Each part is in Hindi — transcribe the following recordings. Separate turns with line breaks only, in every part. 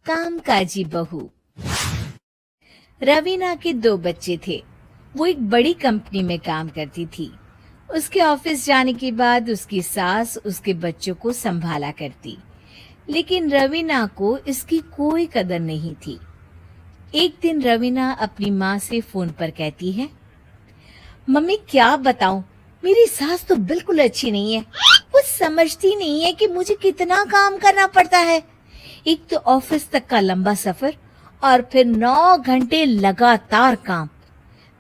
कामकाजी बहू। रवीना के 2 बच्चे थे। वो एक बड़ी कंपनी में काम करती थी। उसके ऑफिस जाने के बाद उसकी सास उसके बच्चों को संभाला करती, लेकिन रवीना को इसकी कोई कदर नहीं थी। एक दिन रवीना अपनी माँ से फोन पर कहती है, मम्मी क्या बताऊं, मेरी सास तो बिल्कुल अच्छी नहीं है। वो समझती नहीं है कि मुझे कितना काम करना पड़ता है। एक तो ऑफिस तक का लंबा सफर और फिर 9 घंटे लगातार काम।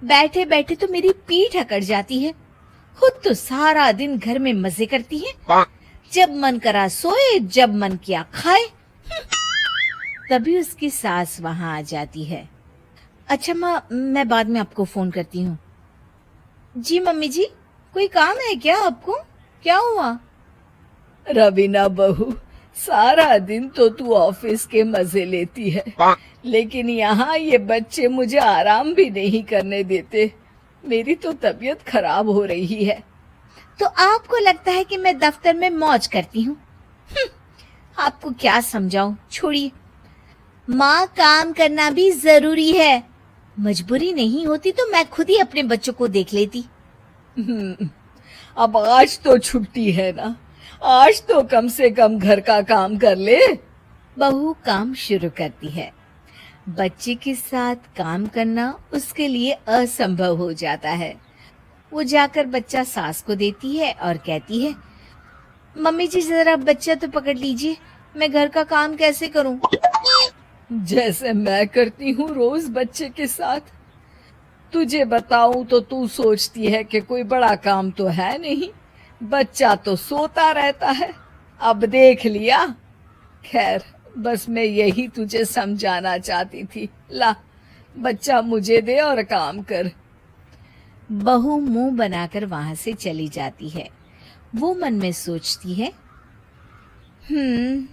बैठे बैठे तो मेरी पीठ अकड़ जाती है। खुद तो सारा दिन घर में मजे करती है, जब मन करा सोए, जब मन किया खाए। तभी उसकी सास वहां आ जाती है। अच्छा माँ, मैं बाद में आपको फोन करती हूँ। जी मम्मी जी, कोई काम है क्या आपको? क्या हुआ?
रवीना बहू, सारा दिन तो तू ऑफिस के मजे लेती है, लेकिन यहाँ ये बच्चे मुझे आराम भी नहीं करने देते। मेरी तो तबीयत खराब हो रही है।
तो आपको लगता है कि मैं दफ्तर में मौज करती हूँ? आपको क्या समझाऊं, छोड़िए। माँ, काम करना भी जरूरी है। मजबूरी नहीं होती तो मैं खुद ही अपने बच्चों को देख लेती।
अब आज तो छुट्टी है ना, आज तो कम से कम घर का काम कर ले।
बहू काम शुरू करती है। बच्चे के साथ काम करना उसके लिए असंभव हो जाता है। वो जाकर बच्चा सास को देती है और कहती है, मम्मी जी जरा बच्चा तो पकड़ लीजिए, मैं घर का काम कैसे करूं?
जैसे मैं करती हूँ रोज बच्चे के साथ। तुझे बताऊं तो तू सोचती है कि कोई बड़ा काम तो है नहीं, बच्चा तो सोता रहता है। अब देख लिया। खैर, बस मैं यही तुझे समझाना चाहती थी। ला, बच्चा मुझे दे और काम कर।
बहू मुंह बनाकर वहां से चली जाती है। वो मन में सोचती है,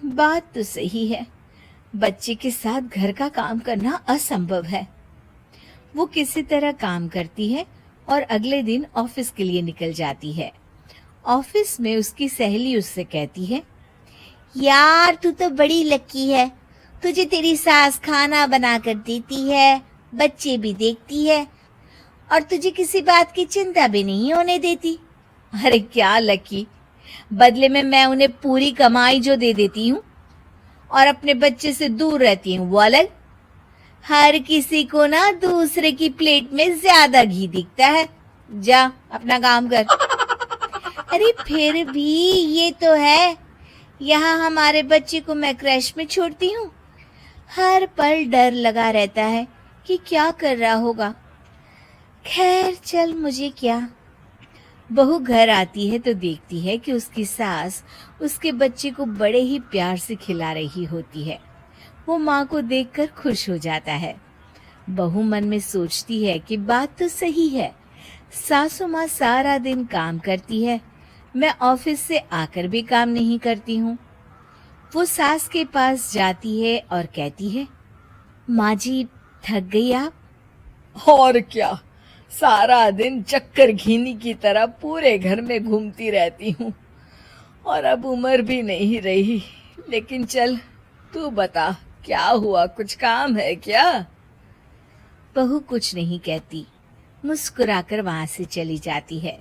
बात तो सही है, बच्चे के साथ घर का काम करना असंभव है। वो किसी तरह काम करती है और अगले दिन ऑफिस के लिए निकल जाती है। ऑफिस में उसकी सहेली उससे कहती है, यार तू तो बड़ी लकी है, तुझे तेरी सास खाना बना कर देती है, बच्चे भी देखती है और तुझे किसी बात की चिंता भी नहीं होने देती। अरे क्या लकी, बदले में मैं उन्हें पूरी कमाई जो दे देती हूँ और अपने बच्चे से दूर रहती हूँ, वो अलग। हर किसी को ना दूसरे की प्लेट में ज्यादा घी दिखता है। जा अपना काम कर। अरे फिर भी ये तो है, यहाँ हमारे बच्चे को मैं क्रैश में छोड़ती हूँ, हर पल डर लगा रहता है कि क्या कर रहा होगा। खैर चल, मुझे क्या। बहू घर आती है तो देखती है कि उसकी सास उसके बच्चे को बड़े ही प्यार से खिला रही होती है। वो माँ को देखकर खुश हो जाता है। बहू मन में सोचती है कि बात तो सही है, सासू माँ सारा दिन काम करती है, मैं ऑफिस से आकर भी काम नहीं करती हूँ। वो सास के पास जाती है और कहती है, माँ जी थक गई आप?
और क्या, सारा दिन चक्कर घीनी की तरह पूरे घर में घूमती रहती हूँ और अब उम्र भी नहीं रही। लेकिन चल, तू बता क्या हुआ, कुछ काम है क्या?
बहू कुछ नहीं कहती, मुस्कुराकर वहां से चली जाती है।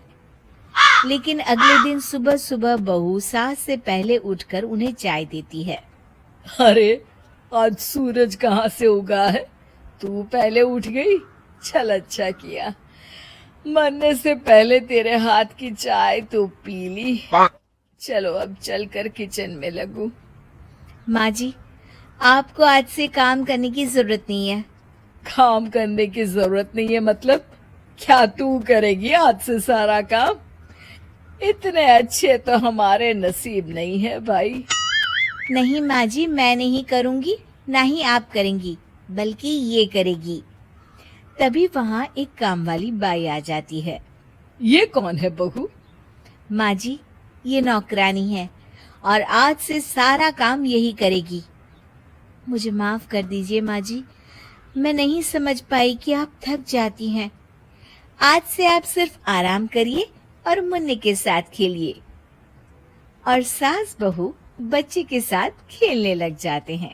लेकिन अगले दिन सुबह सुबह बहू सास से पहले उठकर उन्हें चाय देती है।
अरे, आज सूरज कहाँ से उगा है, तू पहले उठ गई? चल, अच्छा किया, मरने से पहले तेरे हाथ की चाय तो पी ली। चलो अब चलकर किचन में लगूं।
माँ जी, आपको आज से काम करने की जरूरत नहीं है।
काम करने की जरूरत नहीं है मतलब? क्या तू करेगी आज से सारा काम? इतने अच्छे तो हमारे नसीब नहीं है भाई।
नहीं माँ जी, मैं नहीं करूँगी, ना ही आप करेंगी, बल्कि ये करेगी। तभी वहाँ एक काम वाली बाई आ जाती है।
ये कौन है बहू?
माँ जी, ये नौकरानी है और आज से सारा काम यही करेगी। मुझे माफ कर दीजिए माँ जी, मैं नहीं समझ पाई कि आप थक जाती हैं। आज से आप सिर्फ आराम करिए और मुन्ने के साथ खेलिए। और सास बहू बच्चे के साथ खेलने लग जाते हैं।